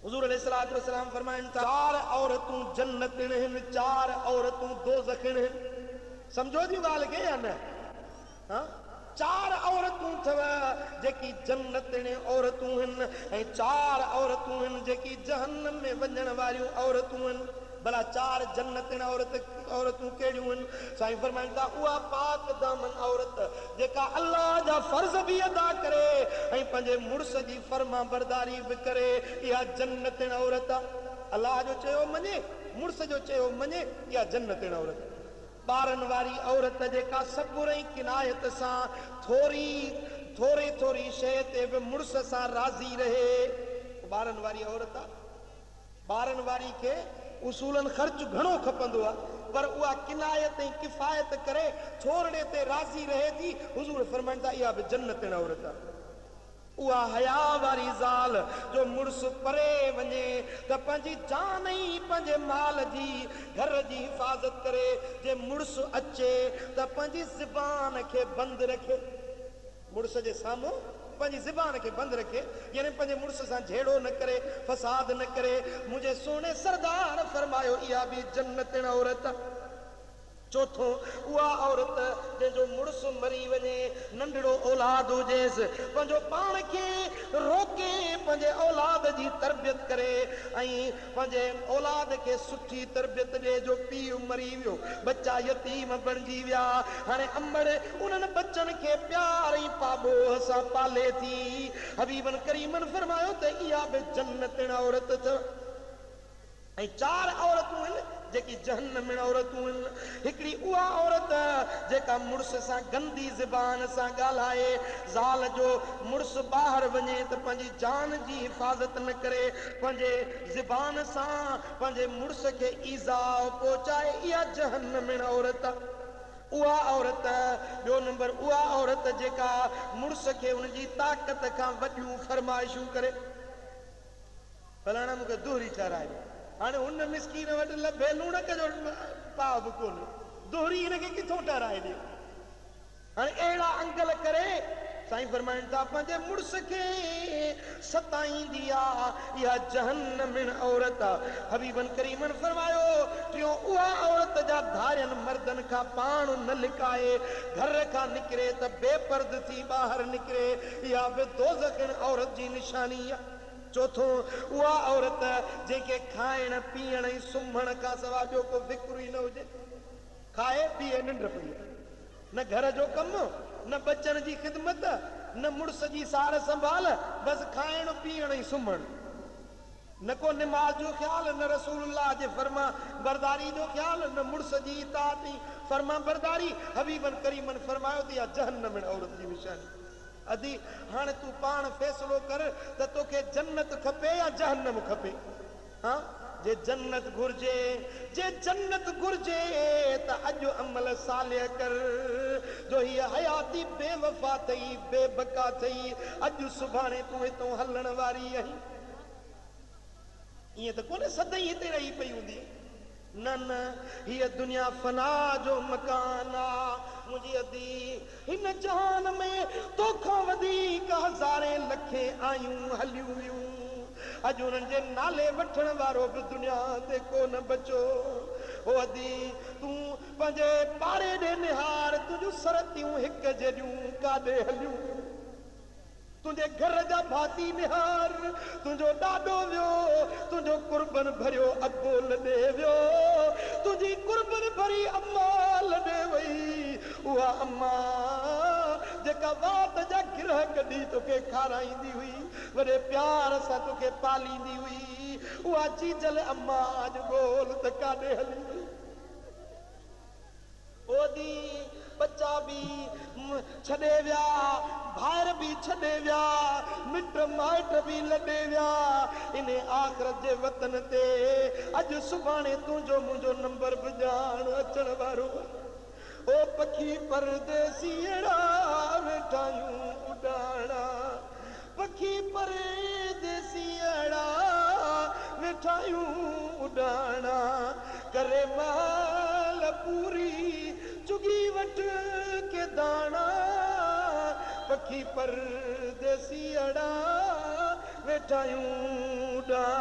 हुजूर अलैहिस्सलातु वस्सलाम फरमाइन चार औरतूं जन्नतिन हिन, चार औरतूं दोज़खिन हिन। समझो जी गाल के या न? हाँ, चार औरतूं थव जेकी जन्नतिन औरतूं हिन ऐं चार औरतूं हिन जेकी जहन्नम में वञण वारियूं औरतूं हिन। भला चार जन्नतिन औरतूं कहिड़ियूं आहिनि? साईं फरमाइनि था उहा पाक दामन औरत जेका अल्लाह जा फर्ज़ बि अदा करे ऐं पंहिंजे मुड़ुस जी फर्मा बरदारी बि करे, इहा जन्नतिन औरत आहे। अल्लाह जो चयो मञे, मुड़ुस जो चयो मञे, इहा जन्नतिन औरत। ॿारनि वारी औरत जेका सब्र ऐं किनायत सां थोरी थोरी शइ ते बि मुड़ुस सां राज़ी रहे, ॿारनि वारी औरत आहे। ॿारनि वारी खे उसूलन ख़र्च घणो खपंदो आहे, पर उहा किनायत ऐं किफ़ायत करे थोरड़े ते राज़ी रहे थी। हुज़ूर फरमाइनि था इहा बि जन्नतिन औरत आहे। उहा हया वारी ज़ाल जो मुड़ुस परे वञे त पंहिंजी जान ऐं पंहिंजे माल जी घर जी हिफ़ाज़त करे, जे मुड़ुस अचे त पंहिंजी ज़ुबान खे बंदि रखे, मुड़ुस जे साम्हूं पंहिंजी ज़ुबान खे बंदि रखे, यानी पंहिंजे मुड़ुस सां झेड़ो न करे, फसाद न करे। मुंहिंजे सोने सरदार फरमायो इहा बि जन्नतिन औरत। चौथो, उहा औरत जंहिंजो मुड़ुस मरी वञे, नंढड़ो औलाद हुजेसि, पंहिंजो पाण खे रोके पंहिंजे औलाद जी तरबियत करे ऐं पंहिंजे औलाद खे सुठी तरबियत ॾे। जो पीउ मरी वियो, बच्चा यतीम बणिजी विया, हाणे अंबड़ उन्हनि बच्चनि खे प्यार ऐं पाबोह सां पाले थी। हबीबन करीमन फरमायो त इहा बि जन्नतिन औरत अथव। ऐं चार औरतूं आहिनि जेकी जहन्नमिन औरतूं आहिनि। हिकिड़ी उहा औरत जेका मुड़ुस सां गंदी ज़ुबान सां ॻाल्हाए, ज़ाल जो मुड़ुस ॿाहिरि वञे त पंहिंजी जान जी हिफ़ाज़त न करे, पंहिंजे ज़ुबान सां पंहिंजे मुड़ुस खे ईज़ा पहुचाए, इहा जहन्नमिन औरत आहे। उहा औरत, ॿियो नंबर, उहा औरत जेका मुड़ुस खे उनजी ताक़त खां वॾियूं फरमाइशूं करे। फलाणा मूंखे दोहरी ठाराए, हाणे हुन मिसकीन वटि लभे लूणक जो पाव बि कोन्हे, दोहरी हिनखे किथां ठाराए ॾे? हाणे अहिड़ा अंगल करे साईं फरमाइनि था पंहिंजे मुड़ुस खे सताईंदी आहे, इहा जहन्नमिन औरत आहे। हबीबन करीमन फरमायो टियों, उहा औरत जा धारियनि मर्दनि खां पाण न लिकाए, घर खां निकिरे त बेपर्द थी ॿाहिरि निकिरे, इहा बि दोज़खिन औरत जी निशानी आहे। चौथो, उहा औरत जंहिंखे खाइण पीअण ऐं सुम्हण खां सवाइ ॿियो को फिक्र ई न हुजे, खाए पीए निंड पई, न घर जो कमु, न बचनि जी ख़िदमत, न मुड़ुस जी सार संभाल, बसि खाइण पीअण ऐं सुम्हण। न को निमाज़ जो ख़्यालु, न रसूलुल्लाह जे फर्मा बरदारी जो ख़्यालु, न मुड़ुस जी इताअत ऐं फर्मा बरदारी। हबीबन करीमन फरमायो त इहा जहन्नमिन औरत जी निशानी। अदी हाणे तूं पाण फ़ैसिलो कर त तोखे जन्नत खपे या जहन्नम खपे? हाँ, जे जन्नत घुर्जे, जे जन्नत घुर्जे त अॼु अमल सालिह कर, जो हीअ हयाती बेवफ़ा अथई, बेबका अथई, अॼु सुभाणे तूं हितां हलण वारी आहीं। ईअं त कोन्हे सदाईं हिते रही पई हूंदी, न न, हीअ दुनिया फना जो मकान आहे। मुंहिंजी अदी हिन जहान में तोखां वधीक हज़ारे लखे आयूं हलियूं वियूं, अॼु उन्हनि जे नाले वठण वारो बि दुनिया ते कोन बचो। ओ अदी तूं पंहिंजे पाड़े ॾे निहार, तुंहिंजूं सरतियूं हिकु जहिड़ियूं काॾे हलियूं, तुंहिंजे घर जा भाती निहार, तुंहिंजो ॾाॾो वियो, तुंहिंजो कुर्बन भरियो अबो लॾे वियो, तुंहिंजी कुर्बन भरी अम्मा लॾे वई। उहा अम्मा जेका वात जा गिरह कढी तोखे खाराईंदी हुई, वॾे प्यार सां तोखे पालींदी हुई, उहा चीजल अम्मा अॼु ॻोल्ह त काॾे हली वई। ओदी बच्चा भी छॾे विया, भाइर भी छॾे विया, मिट माइट भी लॾे विया, इन आख़िरत जे वतन ते अॼु सुभाणे तुंहिंजो मुंहिंजो नंबर बि ॼाण अचण वारो। ओ पखी परदेसीअड़ा वेठायूं उॾाणा, पखी परदेसीअड़ा वेठायूं उॾाणा, करे माल पूरी चुगी वट के दाना, पखी परदेसीअड़ा वेठायूं उॾाणा।